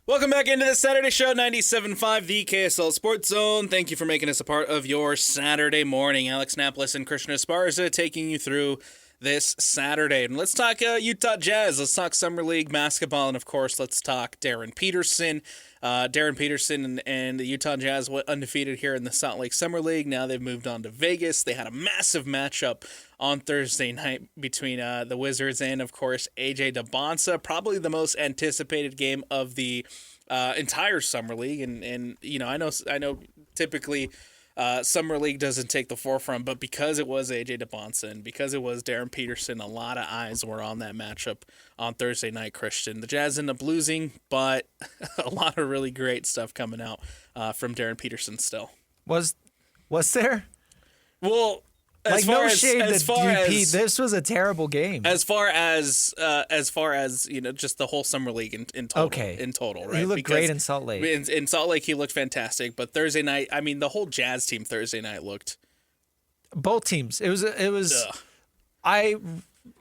Welcome back into the Saturday Show, 97.5, the KSL Sports Zone. Thank you for making us a part of your Saturday morning. Alex Napoles and Christian Esparza taking you through this Saturday. And let's talk Utah Jazz. Let's talk Summer League basketball. And, of course, let's talk Darryn Peterson. Darryn Peterson and the Utah Jazz went undefeated here in the Salt Lake Summer League. Now they've moved on to Vegas. They had a massive matchup on Thursday night between the Wizards and, of course, AJ Dybantsa. Probably the most anticipated game of the entire Summer League. And you know, I know typically Summer League doesn't take the forefront, but because it was AJ Dybantsa and because it was Darryn Peterson, a lot of eyes were on that matchup on Thursday night, Christian. The Jazz ended up losing, but a lot of really great stuff coming out from Darryn Peterson still. Was there? Well, this was a terrible game. As far as you know, just the whole Summer League in total. Okay. In total, right? He looked great in Salt Lake. In Salt Lake, he looked fantastic. But Thursday night, I mean, the whole Jazz team Thursday night looked. Both teams. It was. Ugh. I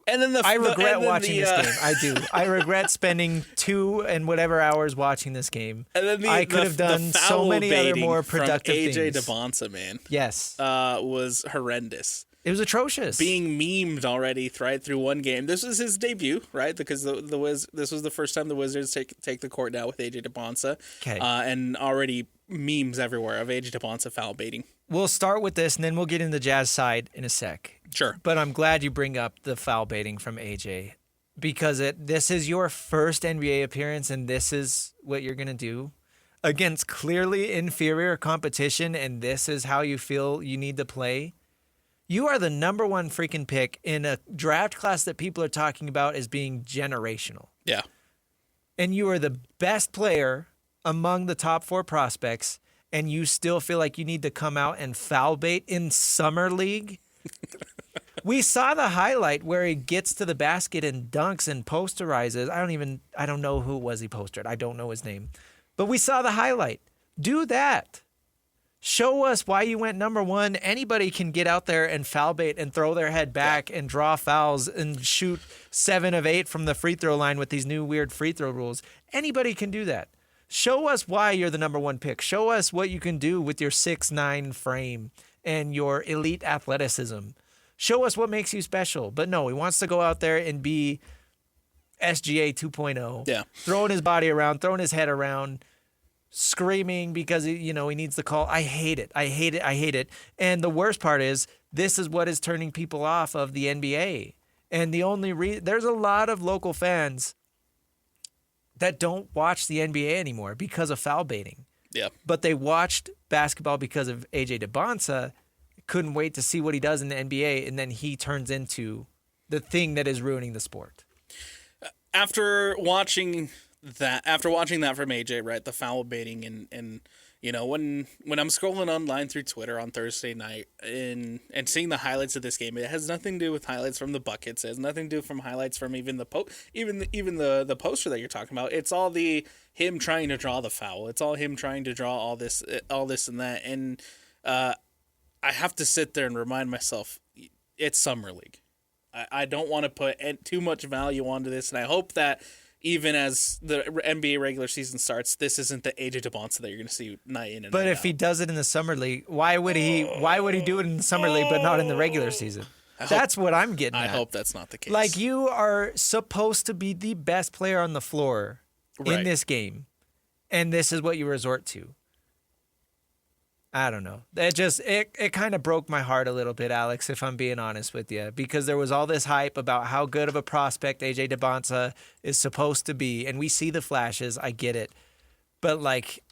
regret watching this game. I do. I regret spending 2 and whatever hours watching this game. And then I could have done so many other more productive things. AJ things. Dybantsa, man. Yes. Was horrendous. It was atrocious. Being memed already right through one game. This was his debut, right? Because this was the first time the Wizards take the court now with AJ Dybantsa. Okay. And already memes everywhere of AJ Dybantsa foul baiting. We'll start with this, and then we'll get into the Jazz side in a sec. Sure. But I'm glad you bring up the foul baiting from AJ because this is your first NBA appearance, and this is what you're going to do against clearly inferior competition, and this is how you feel you need to play. You are the number one freaking pick in a draft class that people are talking about as being generational. Yeah. And you are the best player among the top 4 prospects, and you still feel like you need to come out and foul bait in Summer League? We saw the highlight where he gets to the basket and dunks and posterizes. I don't know who it was he posted. I don't know his name. But we saw the highlight. Do that. Show us why you went number 1. Anybody can get out there and foul bait and throw their head back and draw fouls and shoot 7 of 8 from the free throw line with these new weird free throw rules. Anybody can do that. Show us why you're the number 1 pick. Show us what you can do with your 6'9" frame and your elite athleticism. Show us what makes you special. But no, he wants to go out there and be SGA 2.0. Yeah. Throwing his body around, throwing his head around, screaming because he needs the call. I hate it. And the worst part is this is what is turning people off of the NBA. And the only there's a lot of local fans that don't watch the NBA anymore because of foul baiting. Yeah. But they watched basketball because of AJ Dybantsa, couldn't wait to see what he does in the NBA, and then he turns into the thing that is ruining the sport. After watching that from AJ, right, the foul baiting and you know, when I'm scrolling online through Twitter on Thursday night and seeing the highlights of this game, it has nothing to do with highlights from the buckets. It has nothing to do from highlights from even the poster that you're talking about. It's all him trying to draw the foul. It's all him trying to draw all this and that. And I have to sit there and remind myself it's Summer League. I don't want to put too much value onto this, and I hope that even as the NBA regular season starts, this isn't the AJ Dybantsa that you're going to see night in and But night if out. he does it in the Summer League, why would he do it in the Summer League but not in the regular season? That's what I'm getting at. I hope that's not the case. Like, you are supposed to be the best player on the floor in this game, and this is what you resort to. I don't know. It kind of broke my heart a little bit, Alex, if I'm being honest with you, because there was all this hype about how good of a prospect AJ Dybantsa is supposed to be, and we see the flashes. I get it. But, like,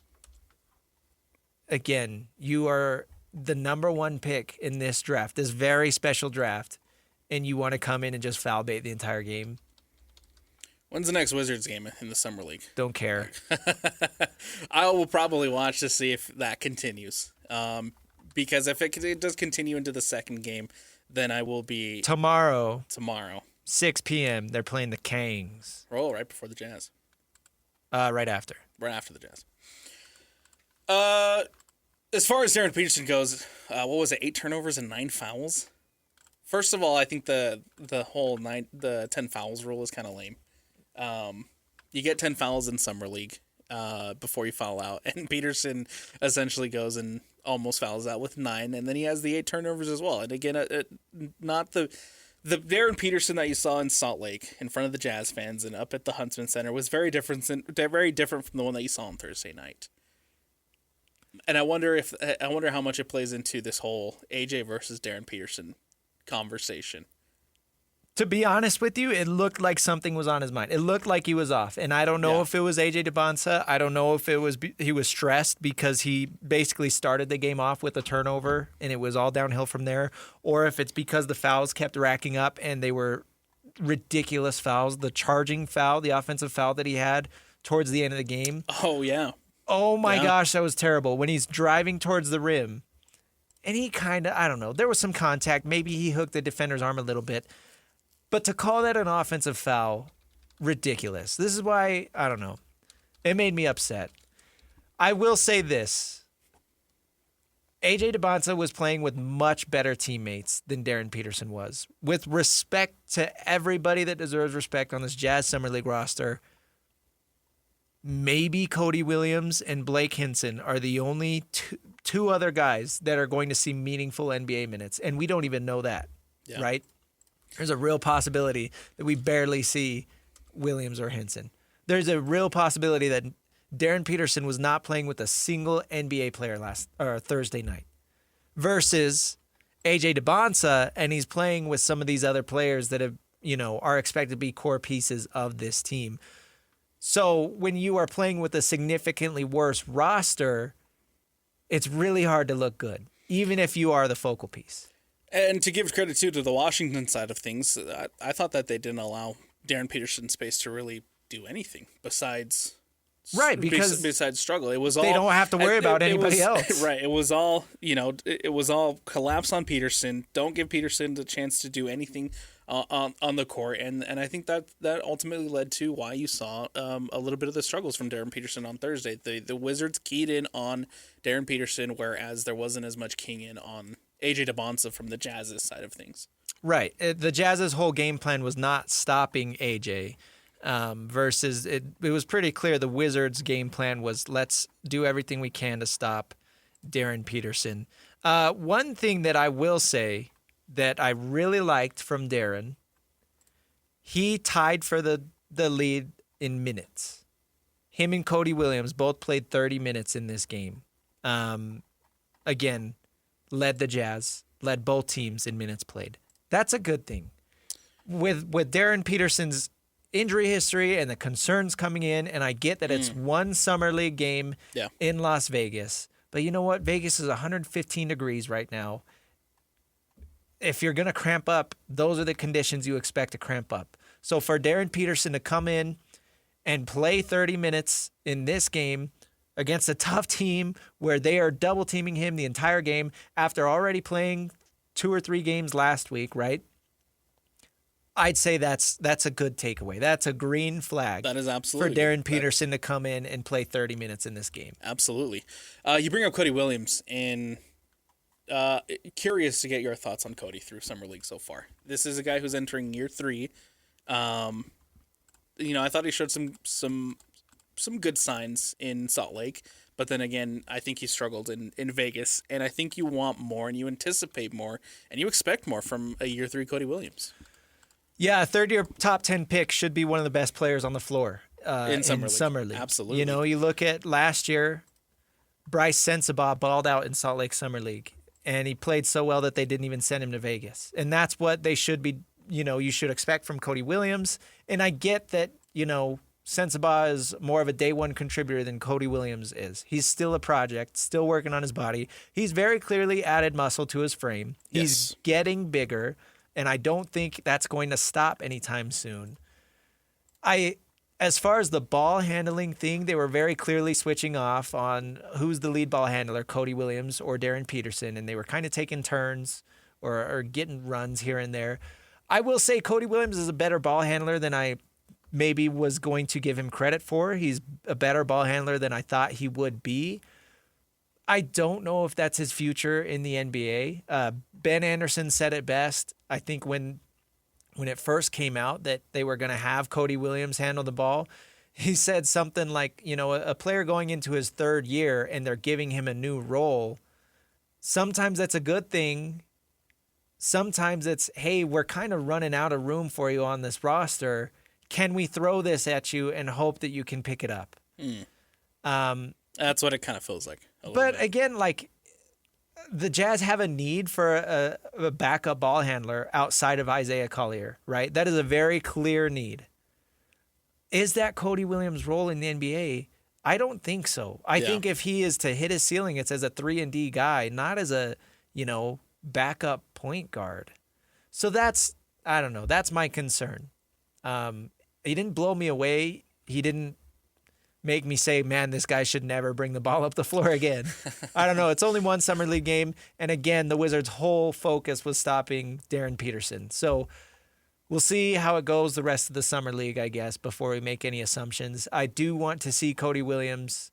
again, you are the number 1 pick in this draft, this very special draft, and you want to come in and just foul bait the entire game. When's the next Wizards game in the Summer League? Don't care. I will probably watch to see if that continues. Because if it does continue into the second game, then I will be... Tomorrow, 6 p.m., they're playing the Kings. Oh, right before the Jazz. Right after. Right after the Jazz. As far as Darryn Peterson goes, what was it, 8 turnovers and 9 fouls? First of all, I think the whole 10 fouls rule is kind of lame. You get 10 fouls in Summer League. before you foul out. And Peterson essentially goes and almost fouls out with 9, and then he has the 8 turnovers as well. And again, not the Darryn Peterson that you saw in Salt Lake in front of the Jazz fans and up at the Huntsman Center was very different from the one that you saw on Thursday night. And I wonder how much it plays into this whole AJ versus Darryn Peterson conversation. To be honest with you, it looked like something was on his mind. It looked like he was off. And I don't know if it was AJ Dybantsa. I don't know if he was stressed because he basically started the game off with a turnover and it was all downhill from there. Or if it's because the fouls kept racking up and they were ridiculous fouls. The charging foul, the offensive foul that he had towards the end of the game. Oh, yeah. Oh, my gosh, that was terrible. When he's driving towards the rim and he I don't know, there was some contact. Maybe he hooked the defender's arm a little bit. But to call that an offensive foul, ridiculous. This is why, I don't know. It made me upset. I will say this. AJ Dybantsa was playing with much better teammates than Darryn Peterson was. With respect to everybody that deserves respect on this Jazz Summer League roster, maybe Cody Williams and Blake Hinson are the only two other guys that are going to see meaningful NBA minutes. And we don't even know that, right? There's a real possibility that we barely see Williams or Hinson. There's a real possibility that Darryn Peterson was not playing with a single NBA player Thursday night versus AJ Dybantsa, and he's playing with some of these other players that are expected to be core pieces of this team. So when you are playing with a significantly worse roster, it's really hard to look good, even if you are the focal piece. And to give credit, too, to the Washington side of things, I thought that they didn't allow Darryn Peterson space to really do anything besides struggle. It was all, they don't have to worry about anybody else. Right. It was all, it was all collapse on Peterson. Don't give Peterson the chance to do anything on the court. And I think that ultimately led to why you saw a little bit of the struggles from Darryn Peterson on Thursday. The Wizards keyed in on Darryn Peterson, whereas there wasn't as much keying in on AJ Dybantsa from the Jazz's side of things. Right. The Jazz's whole game plan was not stopping AJ versus it was pretty clear the Wizards' game plan was let's do everything we can to stop Darryn Peterson. One thing that I will say that I really liked from Darryn, he tied for the lead in minutes. Him and Cody Williams both played 30 minutes in this game. Again, led the Jazz, led both teams in minutes played. That's a good thing. With Darryn Peterson's injury history and the concerns coming in, and I get that it's one summer league game in Las Vegas, but you know what? Vegas is 115 degrees right now. If you're going to cramp up, those are the conditions you expect to cramp up. So for Darryn Peterson to come in and play 30 minutes in this game against a tough team where they are double teaming him the entire game after already playing 2 or 3 games last week, right? I'd say that's a good takeaway. That's a green flag. That is absolutely for Darryn Peterson to come in and play 30 minutes in this game. Absolutely. You bring up Cody Williams, and curious to get your thoughts on Cody through Summer League so far. This is a guy who's entering year 3. I thought he showed some good signs in Salt Lake, but then again, I think he struggled in Vegas, and I think you want more, and you anticipate more, and you expect more from a year 3 Cody Williams. Yeah, a third-year top 10 pick should be one of the best players on the floor in Summer League. Absolutely. You look at last year, Bryce Sensabaugh balled out in Salt Lake Summer League, and he played so well that they didn't even send him to Vegas. And that's what they should be, you should expect from Cody Williams. And I get that, Sensabaugh is more of a day one contributor than Cody Williams is. He's still a project, still working on his body. He's very clearly added muscle to his frame. He's getting bigger, and I don't think that's going to stop anytime soon. As far as the ball handling thing, they were very clearly switching off on who's the lead ball handler, Cody Williams or Darryn Peterson, and they were kind of taking turns or getting runs here and there. I will say Cody Williams is a better ball handler than I maybe was going to give him credit for. He's a better ball handler than I thought he would be. I don't know if that's his future in the NBA. Ben Anderson said it best. I think when it first came out that they were going to have Cody Williams handle the ball, he said something like, a player going into his third year and they're giving him a new role. Sometimes that's a good thing. Sometimes it's, hey, we're kind of running out of room for you on this roster. Can we throw this at you and hope that you can pick it up? That's what it kind of feels like. But again, like, the Jazz have a need for a backup ball handler outside of Isaiah Collier, right? That is a very clear need. Is that Cody Williams' role in the NBA? I don't think so. I think if he is to hit his ceiling, it's as a 3-and-D guy, not as a, backup point guard. So I don't know. That's my concern. He didn't blow me away. He didn't make me say, man, this guy should never bring the ball up the floor again. I don't know. It's only one summer league game. And again, the Wizards' whole focus was stopping Darryn Peterson. So we'll see how it goes the rest of the summer league, I guess, before we make any assumptions. I do want to see Cody Williams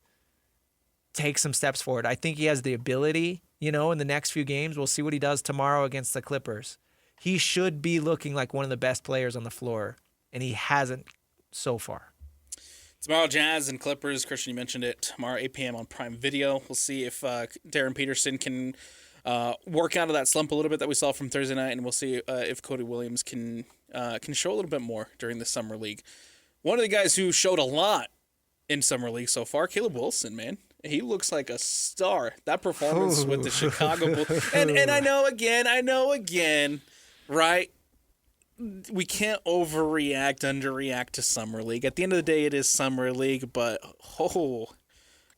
take some steps forward. I think he has the ability, in the next few games. We'll see what he does tomorrow against the Clippers. He should be looking like one of the best players on the floor, and he hasn't so far. Tomorrow, Jazz and Clippers. Christian, you mentioned it. Tomorrow, 8 p.m. on Prime Video. We'll see if Darryn Peterson can work out of that slump a little bit that we saw from Thursday night, and we'll see if Cody Williams can show a little bit more during the Summer League. One of the guys who showed a lot in Summer League so far, Caleb Wilson, man. He looks like a star. That performance with the Chicago Bulls. And I know again, right? We can't overreact, underreact to Summer League. At the end of the day, it is Summer League, but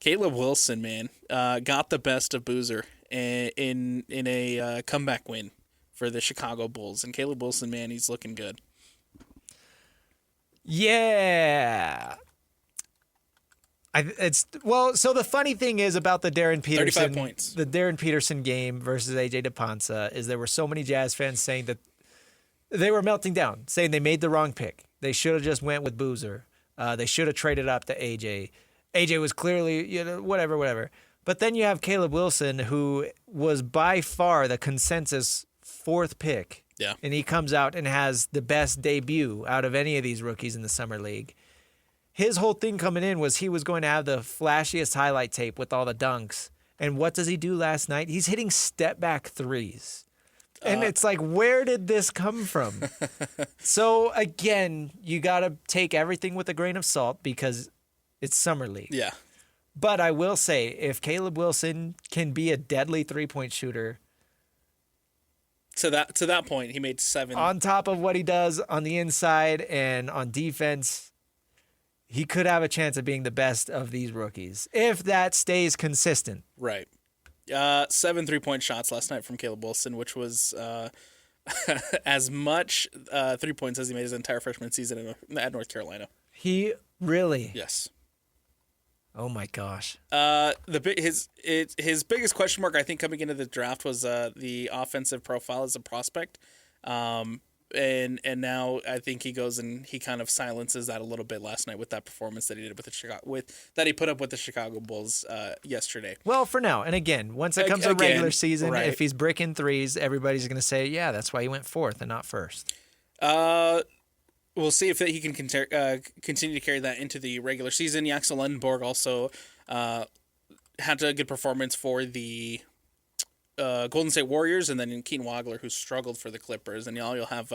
Caleb Wilson, man, got the best of Boozer in a comeback win for the Chicago Bulls. And Caleb Wilson, man, he's looking good. Yeah. So the funny thing is about the Darryn Peterson, 35 points. The Darryn Peterson game versus AJ Dybantsa is there were so many Jazz fans saying that they were melting down, saying they made the wrong pick. They should have just went with Boozer. They should have traded up to AJ. AJ was clearly, whatever. But then you have Caleb Wilson, who was by far the consensus fourth pick. Yeah. And he comes out and has the best debut out of any of these rookies in the Summer League. His whole thing coming in was he was going to have the flashiest highlight tape with all the dunks. And what does he do last night? He's hitting step-back threes. And it's like, where did this come from? So, again, you got to take everything with a grain of salt because it's Summer League. Yeah. But I will say, if Caleb Wilson can be a deadly three-point shooter, to that point, he made 7. On top of what he does on the inside and on defense, he could have a chance of being the best of these rookies if that stays consistent. Right. 7 3-point shots last night from Caleb Wilson, which was as much 3 points as he made his entire freshman season at North Carolina. He really? Yes. Oh my gosh. His biggest question mark, I think, coming into the draft was the offensive profile as a prospect. And now I think he goes and he kind of silences that a little bit last night with that performance that he did that he put up with the Chicago Bulls yesterday. Well, for now, and again, once it comes to regular season, right. If he's bricking threes, everybody's going to say, yeah, that's why he went fourth and not first. We'll see if he can continue to carry that into the regular season. Axel Lendenborg also had a good performance for the Golden State Warriors, and then Keaton Wagler, who struggled for the Clippers. And you'll have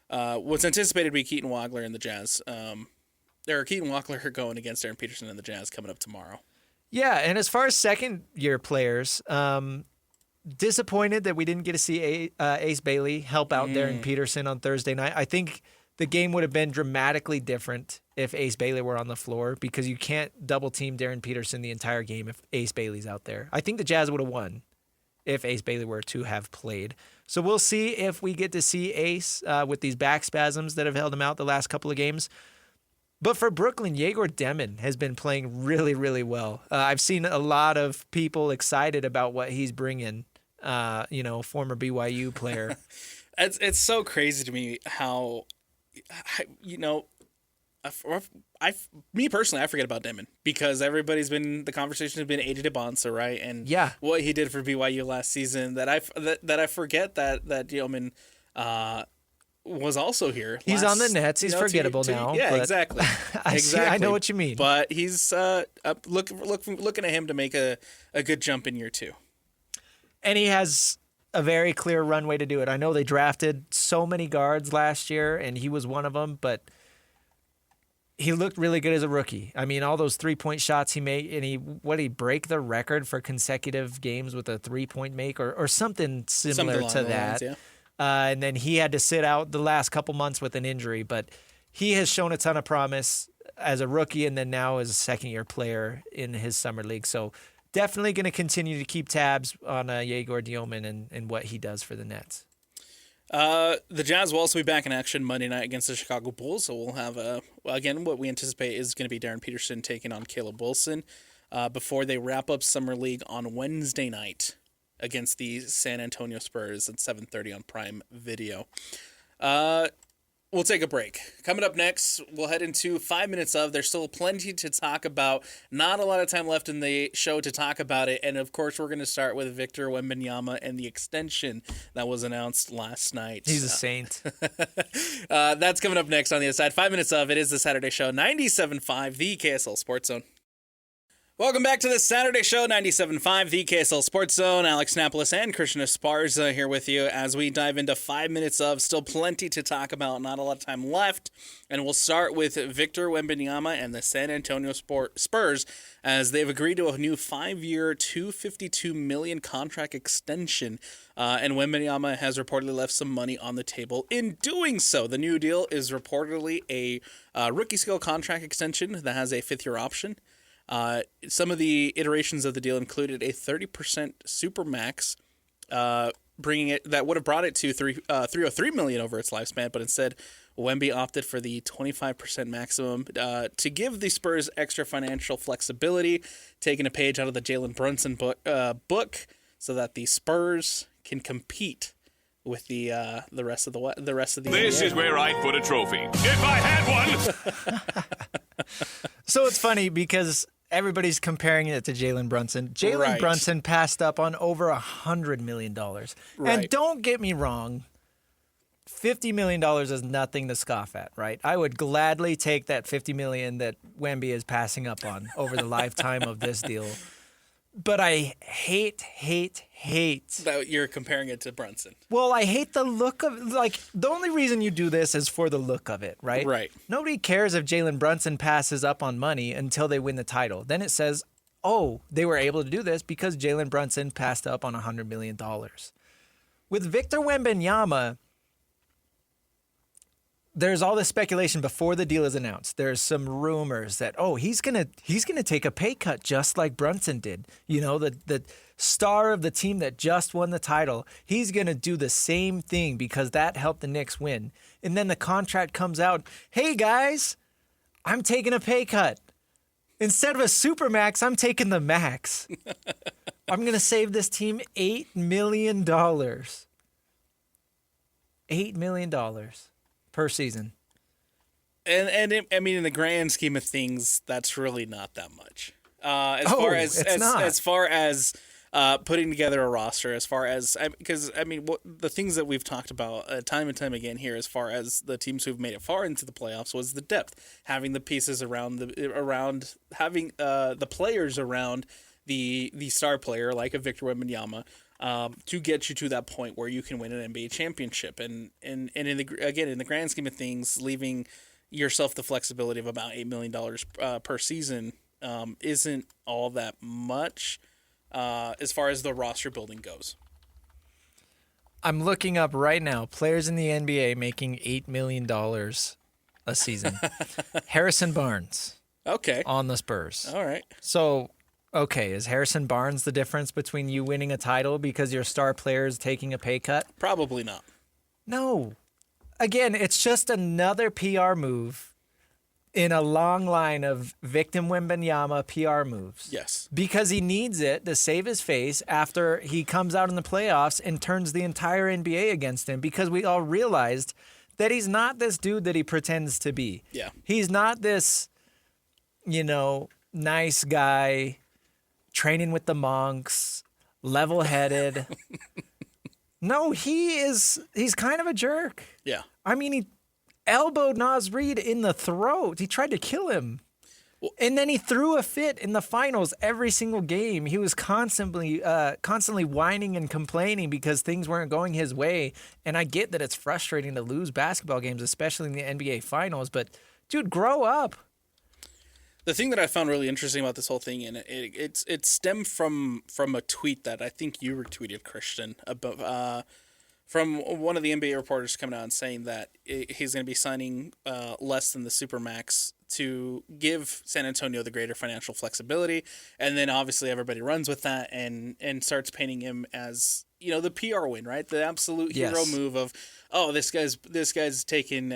what's anticipated to be Keaton Wagler and the Jazz. Keaton Wagler going against Darryn Peterson and the Jazz coming up tomorrow. Yeah, and as far as second-year players, disappointed that we didn't get to see Ace Bailey help out Darryn Peterson on Thursday night. I think the game would have been dramatically different if Ace Bailey were on the floor because you can't double-team Darryn Peterson the entire game if Ace Bailey's out there. I think the Jazz would have won if Ace Bailey were to have played. So we'll see if we get to see Ace with these back spasms that have held him out the last couple of games. But for Brooklyn, Yegor Demin has been playing really, really well. I've seen a lot of people excited about what he's bringing, former BYU player. It's so crazy to me how, me personally, I forget about Demin because the conversation has been AJ Dybantsa, right? And what he did for BYU last season that I forget that Demin was also here. He's on the Nets. He's forgettable now. Yeah, but exactly. I know what you mean. But he's looking at him to make a good jump in year 2. And he has a very clear runway to do it. I know they drafted so many guards last year, and he was one of them, but he looked really good as a rookie. I mean, all those 3-point shots he made, and he break the record for consecutive games with a 3-point make or something similar to that. Lines, yeah. And then he had to sit out the last couple months with an injury, but he has shown a ton of promise as a rookie and then now as a second-year player in his summer league. So definitely going to continue to keep tabs on Yegor Dioman and what he does for the Nets. The Jazz will also be back in action Monday night against the Chicago Bulls. So we'll have, again, what we anticipate is going to be Darryn Peterson taking on Caleb Wilson before they wrap up Summer League on Wednesday night against the San Antonio Spurs at 7:30 on Prime Video. We'll take a break. Coming up next, we'll head into 5 minutes of. There's still plenty to talk about. Not a lot of time left in the show to talk about it. And, of course, we're going to start with Victor Wembenyama and the extension that was announced last night. He's a saint. That's coming up next on the other side. 5 minutes of. It is the Saturday Show, 97.5, the KSL Sports Zone. Welcome back to the Saturday Show, 97.5, the KSL Sports Zone. Alex Napoles and Christian Esparza here with you as we dive into 5 minutes of. Still plenty to talk about, not a lot of time left. And we'll start with Victor Wembenyama and the San Antonio Spurs as they've agreed to a new 5-year, $252 million contract extension. And Wembenyama has reportedly left some money on the table in doing so. The new deal is reportedly a rookie scale contract extension that has a 5th-year option. Some of the iterations of the deal included a 30% supermax, bringing it that would have brought it to $303 million over its lifespan, but instead Wemby opted for the 25% maximum to give the Spurs extra financial flexibility, taking a page out of the Jalen Brunson book, so that the Spurs can compete with the rest of the This NBA. is where I'd put a trophy if I had one. So it's funny because everybody's comparing it to Jalen Brunson. Jalen Right. Brunson passed up on over $100 million. Right. And don't get me wrong, $50 million is nothing to scoff at, right? I would gladly take that $50 million that Wemby is passing up on over the lifetime of this deal. But I hate. That you're comparing it to Brunson. Well, I hate the look of, like, the only reason you do this is for the look of it, right? Right. Nobody cares if Jalen Brunson passes up on money until they win the title. Then it says, oh, they were able to do this because Jalen Brunson passed up on $100 million. With Victor Wembanyama, there's all this speculation before the deal is announced. There's some rumors that, oh, he's gonna take a pay cut just like Brunson did. You know, the star of the team that just won the title. He's gonna do the same thing because that helped the Knicks win. And then the contract comes out. Hey guys, I'm taking a pay cut. Instead of a supermax, I'm taking the max. I'm gonna save this team $8 million. $8 million. Per season. And I mean, in the grand scheme of things, that's really not that much. As far as putting together a roster, as far as because the things that we've talked about time and time again here, as far as the teams who've made it far into the playoffs, was the depth, having the pieces around having the players around the star player like a Victor Wembanyama. To get you to that point where you can win an NBA championship, and in the grand scheme of things, leaving yourself the flexibility of about $8 million per season isn't all that much as far as the roster building goes. I'm looking up right now players in the NBA making $8 million a season. Harrison Barnes. Okay. On the Spurs. All right. So. Okay, is Harrison Barnes the difference between you winning a title because your star player is taking a pay cut? Probably not. No. Again, it's just another PR move in a long line of Victor Wembanyama PR moves. Yes. Because he needs it to save his face after he comes out in the playoffs and turns the entire NBA against him, because we all realized that he's not this dude that he pretends to be. Yeah. He's not this, nice guy training with the monks, level-headed, No, he's kind of a jerk. Yeah. I mean, he elbowed Naz Reid in the throat. He tried to kill him. And then he threw a fit in the finals every single game. He was constantly whining and complaining because things weren't going his way. And I get that it's frustrating to lose basketball games, especially in the NBA finals. But, dude, grow up. The thing that I found really interesting about this whole thing, and it stemmed from a tweet that I think you retweeted, Christian, about from one of the NBA reporters coming out and saying that he's going to be signing less than the Supermax to give San Antonio the greater financial flexibility, and then obviously everybody runs with that and starts painting him as, you know, the PR win, right? The absolute hero move of, oh, this guy's taking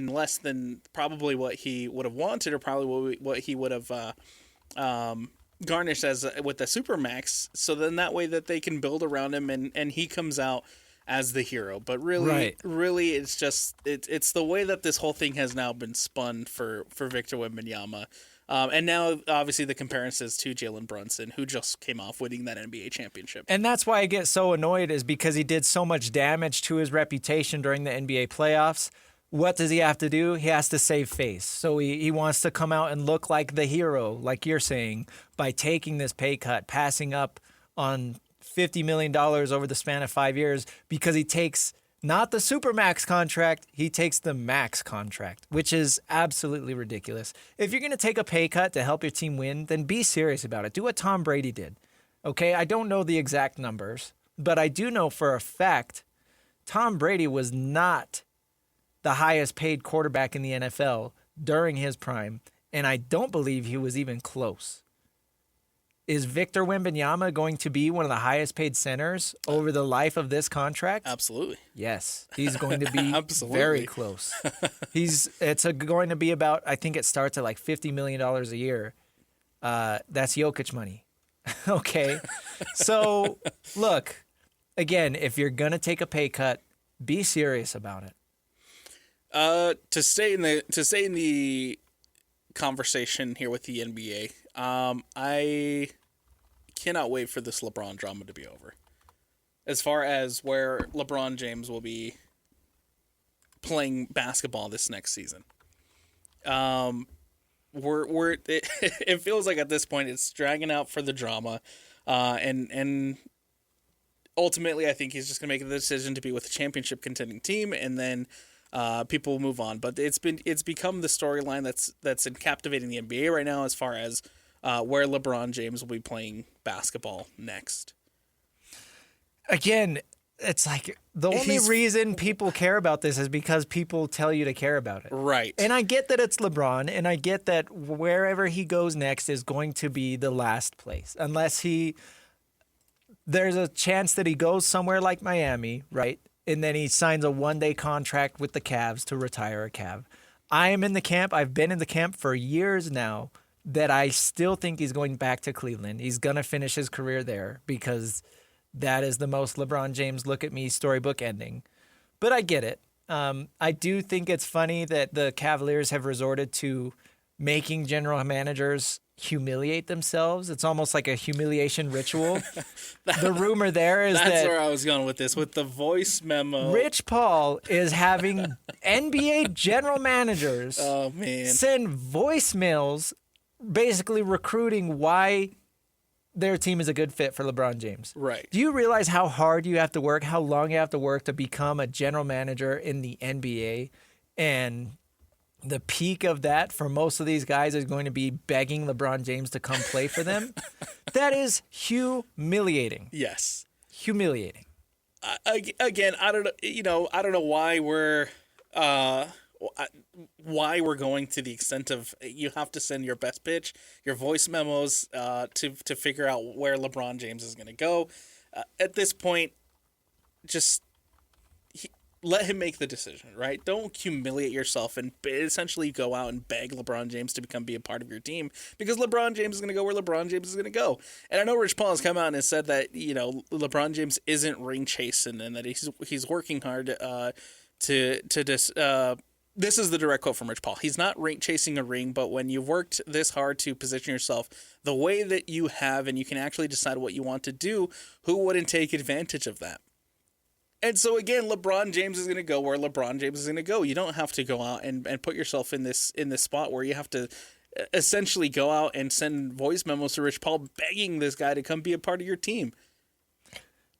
less than probably what he would have wanted, or probably what he would have garnished as with the Supermax. So then that way that they can build around him and he comes out as the hero. But really, it's just it's the way that this whole thing has now been spun for Victor Wembanyama. And now, obviously, the comparisons to Jalen Brunson, who just came off winning that NBA championship. And that's why I get so annoyed, is because he did so much damage to his reputation during the NBA playoffs. What does he have to do? He has to save face. So he wants to come out and look like the hero, like you're saying, by taking this pay cut, passing up on $50 million over the span of 5 years, because he takes not the Supermax contract, he takes the max contract, which is absolutely ridiculous. If you're going to take a pay cut to help your team win, then be serious about it. Do what Tom Brady did. Okay, I don't know the exact numbers, but I do know for a fact Tom Brady was not the highest paid quarterback in the NFL during his prime, and I don't believe he was even close. Is Victor Wembanyama going to be one of the highest paid centers over the life of this contract? Absolutely. Yes, he's going to be Absolutely. very close. It's going to be about, I think it starts at like $50 million a year. That's Jokic money. Okay. So look, again, if you're going to take a pay cut, be serious about it. To stay in the conversation here with the NBA, I cannot wait for this LeBron drama to be over. As far as where LeBron James will be playing basketball this next season, it feels like at this point it's dragging out for the drama, and ultimately I think he's just gonna make the decision to be with a championship contending team, and then people will move on. But it's become the storyline that's captivating the NBA right now, as far as where LeBron James will be playing basketball next. Again, it's like the only reason people care about this is because people tell you to care about it. Right. And I get that it's LeBron, and I get that wherever he goes next is going to be the last place. Unless there's a chance that he goes somewhere like Miami, right? And then he signs a one-day contract with the Cavs to retire a Cav. I am in the camp. I've been in the camp for years now that I still think he's going back to Cleveland. He's going to finish his career there because that is the most LeBron James look at me storybook ending. But I get it. I do think it's funny that the Cavaliers have resorted to making general managers humiliate themselves. It's almost like a humiliation ritual. The rumor there is that's where I was going with this, with the voice memo. Rich Paul is having NBA general managers send voicemails basically recruiting why their team is a good fit for LeBron James. Right. Do you realize how hard you have to work, how long you have to work to become a general manager in the NBA? And the peak of that for most of these guys is going to be begging LeBron James to come play for them. That is humiliating. Yes. Humiliating. Again, I don't know why we're going to the extent of you have to send your best pitch, your voice memos, to figure out where LeBron James is going to go. At this point, just let him make the decision, right? Don't humiliate yourself and essentially go out and beg LeBron James to be a part of your team, because LeBron James is going to go where LeBron James is going to go. And I know Rich Paul has come out and has said that, you know, LeBron James isn't ring chasing and that he's working hard this is the direct quote from Rich Paul. He's not chasing a ring, but when you've worked this hard to position yourself the way that you have, and you can actually decide what you want to do, who wouldn't take advantage of that? And so again, LeBron James is going to go where LeBron James is going to go. You don't have to go out and put yourself in this spot where you have to essentially go out and send voice memos to Rich Paul begging this guy to come be a part of your team.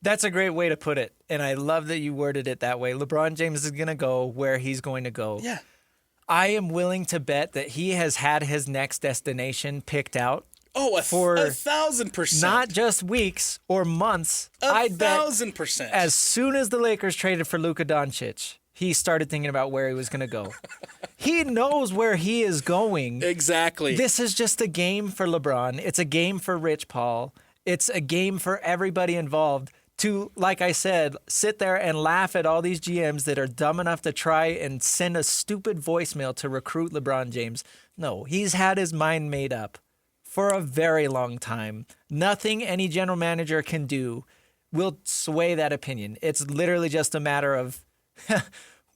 That's a great way to put it, and I love that you worded it that way. LeBron James is going to go where he's going to go. Yeah. I am willing to bet that he has had his next destination picked out. Oh, for 1,000%. Not just weeks or months. I'd bet 1,000%. as soon as the Lakers traded for Luka Doncic, he started thinking about where he was going to go. He knows where he is going. Exactly. This is just a game for LeBron. It's a game for Rich Paul. It's a game for everybody involved to, like I said, sit there and laugh at all these GMs that are dumb enough to try and send a stupid voicemail to recruit LeBron James. No, he's had his mind made up for a very long time. Nothing any general manager can do will sway that opinion. It's literally just a matter of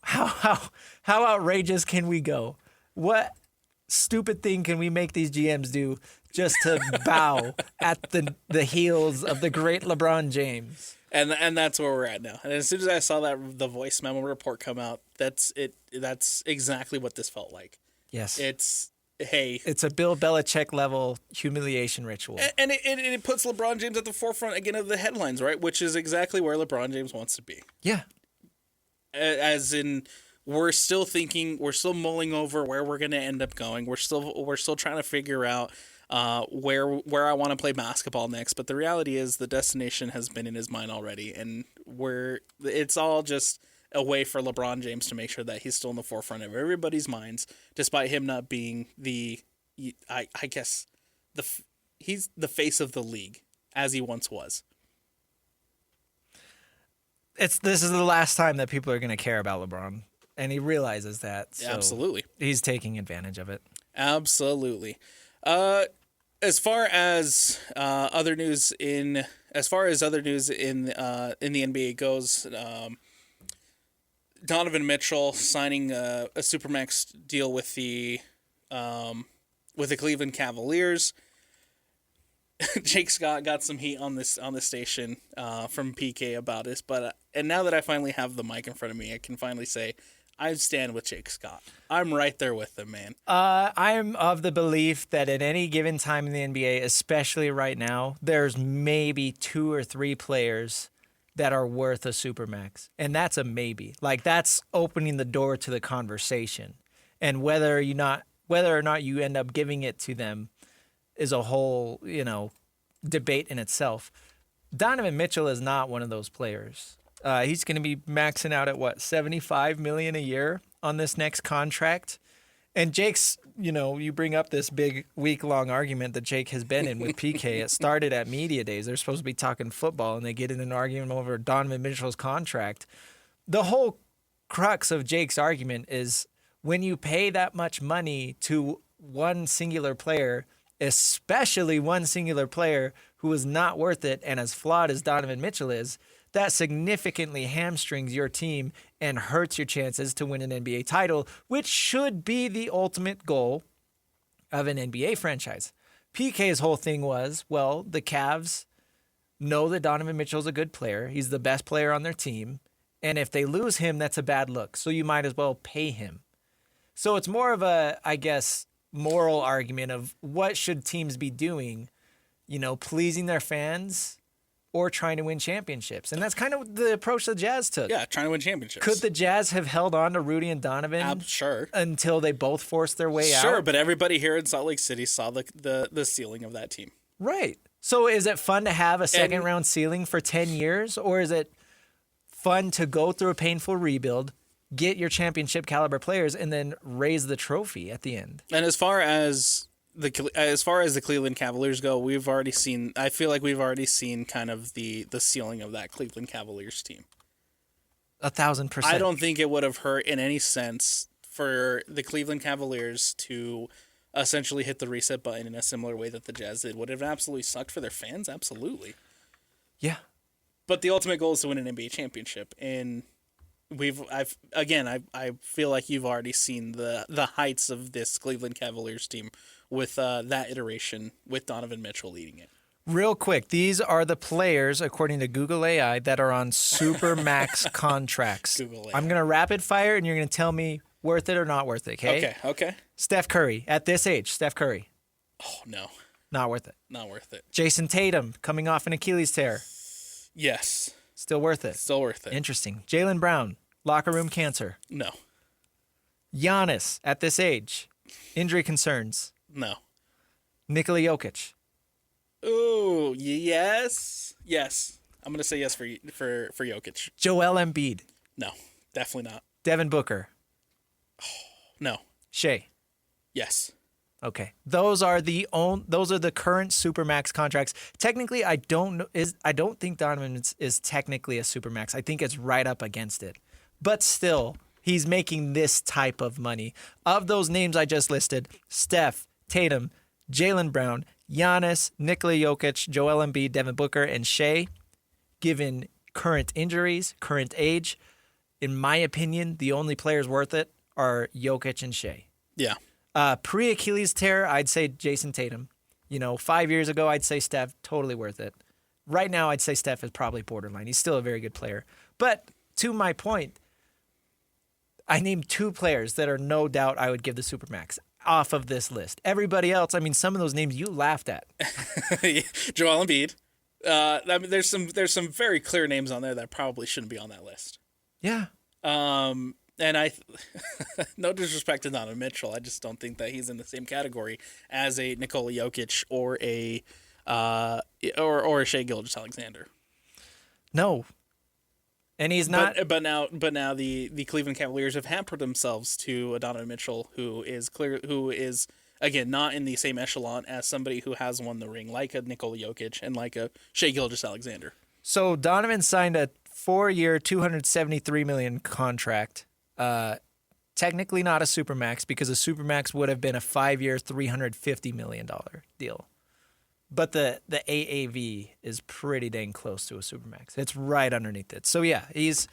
how outrageous can we go? What stupid thing can we make these GMs do just to bow at the heels of the great LeBron James? And that's where we're at now. And as soon as I saw the voice memo report come out, that's it. That's exactly what this felt like. Yes. It's a Bill Belichick level humiliation ritual. And it puts LeBron James at the forefront again of the headlines, right? Which is exactly where LeBron James wants to be. Yeah. As in, we're still mulling over where we're going to end up going. We're still trying to figure out where I want to play basketball next. But the reality is the destination has been in his mind already, and it's all just a way for LeBron James to make sure that he's still in the forefront of everybody's minds, despite him not being he's the face of the league as he once was. This is the last time that people are going to care about LeBron, and he realizes that. So Absolutely, he's taking advantage of it. Absolutely. As far as other news in the NBA goes, Donovan Mitchell signing a supermax deal with the Cleveland Cavaliers. Jake Scott got some heat on this station from PK about this, and now that I finally have the mic in front of me, I can finally say I stand with Jake Scott. I'm right there with him, man. I'm of the belief that at any given time in the NBA, especially right now, there's maybe 2 or 3 players that are worth a supermax, and that's a maybe. Like, that's opening the door to the conversation, and whether or not you end up giving it to them is a whole, debate in itself. Donovan Mitchell is not one of those players. He's going to be maxing out at $75 million a year on this next contract. And Jake's, you bring up this big week-long argument that Jake has been in with PK. It started at media days. They're supposed to be talking football, and they get in an argument over Donovan Mitchell's contract. The whole crux of Jake's argument is when you pay that much money to one singular player, especially one singular player who is not worth it and as flawed as Donovan Mitchell is, that significantly hamstrings your team and hurts your chances to win an NBA title, which should be the ultimate goal of an NBA franchise. PK's whole thing was, well, the Cavs know that Donovan Mitchell's a good player. He's the best player on their team. And if they lose him, that's a bad look. So you might as well pay him. So it's more of a, I guess, moral argument of what should teams be doing, pleasing their fans or trying to win championships. And that's kind of the approach the Jazz took. Yeah, trying to win championships. Could the Jazz have held on to Rudy and Donovan sure. until they both forced their way out? Sure, but everybody here in Salt Lake City saw the ceiling of that team. Right. So is it fun to have a second-round ceiling for 10 years, or is it fun to go through a painful rebuild, get your championship-caliber players, and then raise the trophy at the end? And as far as the Cleveland Cavaliers go, I feel like we've already seen kind of the ceiling of that Cleveland Cavaliers team. 1,000%. I don't think it would have hurt in any sense for the Cleveland Cavaliers to essentially hit the reset button in a similar way that the Jazz did. Would it have absolutely sucked for their fans? Absolutely. Yeah. But the ultimate goal is to win an NBA championship, and I feel like you've already seen the heights of this Cleveland Cavaliers team with that iteration with Donovan Mitchell leading it. Real quick, these are the players, according to Google AI, that are on Supermax contracts. Google AI. I'm going to rapid fire, and you're going to tell me worth it or not worth it, okay? Okay. Steph Curry, at this age, Steph Curry, Oh, no. not worth it. Not worth it. Jason Tatum, coming off an Achilles tear, Yes. still worth it. Still worth it. Interesting. Jaylen Brown, locker room cancer. No. Giannis, at this age, injury concerns. No. Nikola Jokic. Ooh, yes. Yes. I'm going to say yes for Jokic. Joel Embiid. No. Definitely not. Devin Booker. No. Shea. Yes. Okay, those are the current Supermax contracts. Technically, I don't think Donovan is technically a Supermax. I think it's right up against it, but still, he's making this type of money. Of those names I just listed, Steph, Tatum, Jaylen Brown, Giannis, Nikola Jokic, Joel Embiid, Devin Booker, and Shea, given current injuries, current age, in my opinion, the only players worth it are Jokic and Shea. Yeah. Pre-Achilles tear, I'd say Jason Tatum. 5 years ago, I'd say Steph, totally worth it. Right now, I'd say Steph is probably borderline. He's still a very good player. But to my point, I named 2 players that are no doubt I would give the Supermax off of this list. Everybody else, some of those names you laughed at. Joel Embiid. There's some very clear names on there that probably shouldn't be on that list. Yeah. And no disrespect to Donovan Mitchell, I just don't think that he's in the same category as a Nikola Jokic or a Shai Gilgeous-Alexander. No. And he's not. But now the Cleveland Cavaliers have hampered themselves to a Donovan Mitchell who is again not in the same echelon as somebody who has won the ring, like a Nikola Jokic and like a Shai Gilgeous-Alexander. So Donovan signed a 4-year, $273 million contract. Technically not a Supermax because a Supermax would have been a 5-year, $350 million deal. But the AAV is pretty dang close to a Supermax. It's right underneath it. So yeah, he's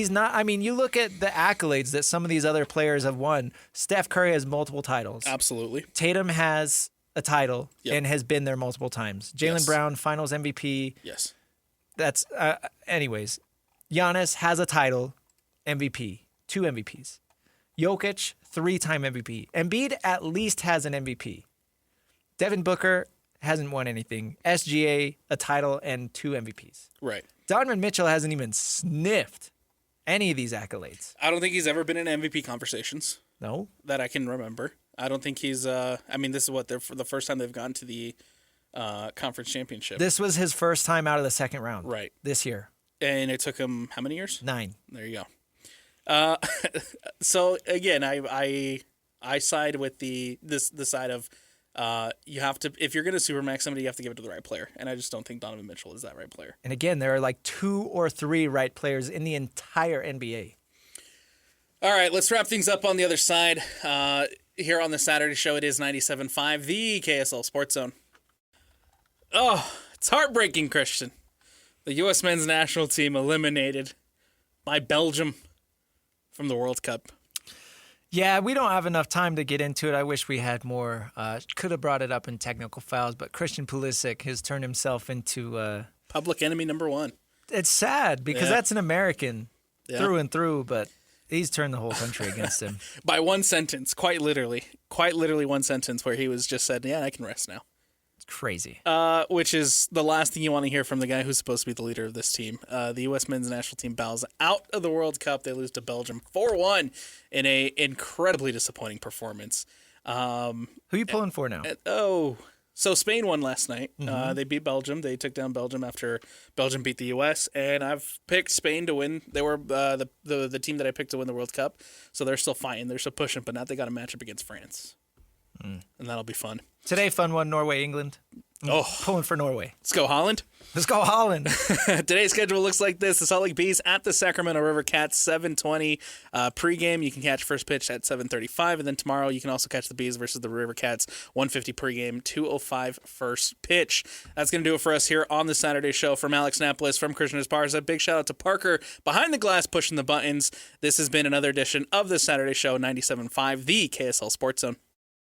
not. You look at the accolades that some of these other players have won. Steph Curry has multiple titles. Absolutely. Tatum has a title and has been there multiple times. Jaylen Brown, Finals MVP. Yes. That's anyways. Giannis has a title, MVP, 2 MVPs. Jokic, 3-time MVP. Embiid at least has an MVP. Devin Booker hasn't won anything. SGA, a title, and 2 MVPs. Right. Donovan Mitchell hasn't even sniffed any of these accolades. I don't think he's ever been in MVP conversations. No? That I can remember. I don't think he's. This is what they're for the first time they've gone to the conference championship. This was his first time out of the second round. Right. This year. And it took him how many years? 9. There you go. So again, I side with the side of you have to, if you're going to Supermax somebody, you have to give it to the right player, and I just don't think Donovan Mitchell is that right player. And again, there are like 2 or 3 right players in the entire NBA. All right, let's wrap things up on the other side. Here on the Saturday show, it is 97.5, the KSL Sports Zone. Oh, it's heartbreaking, Christian. The U.S. men's national team eliminated by Belgium from the World Cup. Yeah, we don't have enough time to get into it. I wish we had more. Could have brought it up in technical files, but Christian Pulisic has turned himself into... public enemy number 1. It's sad because that's an American through and through, but he's turned the whole country against him. By one sentence, quite literally one sentence where he was just said, yeah, I can rest now. Crazy. Which is the last thing you want to hear from the guy who's supposed to be the leader of this team. The U.S. men's national team bows out of the World Cup. They lose to Belgium 4-1 in a incredibly disappointing performance. Who are you pulling for now? So Spain won last night. They beat Belgium. They took down Belgium after Belgium beat the U.S. And I've picked Spain to win. They were the team that I picked to win the World Cup. So they're still fighting. They're still pushing, but now they got a matchup against France. And that'll be fun. Today, fun one, Norway, England. Pulling for Norway. Let's go, Holland. Let's go, Holland. Today's schedule looks like this. The Salt Lake Bees at the Sacramento River Cats, 7:20 pregame. You can catch first pitch at 7:35. And then tomorrow you can also catch the Bees versus the River Cats, 1:50 pregame, 2:05 first pitch. That's going to do it for us here on the Saturday show. From Alex Napoles, from Christian Esparza, big shout out to Parker behind the glass pushing the buttons. This has been another edition of the Saturday show, 97.5, the KSL Sports Zone.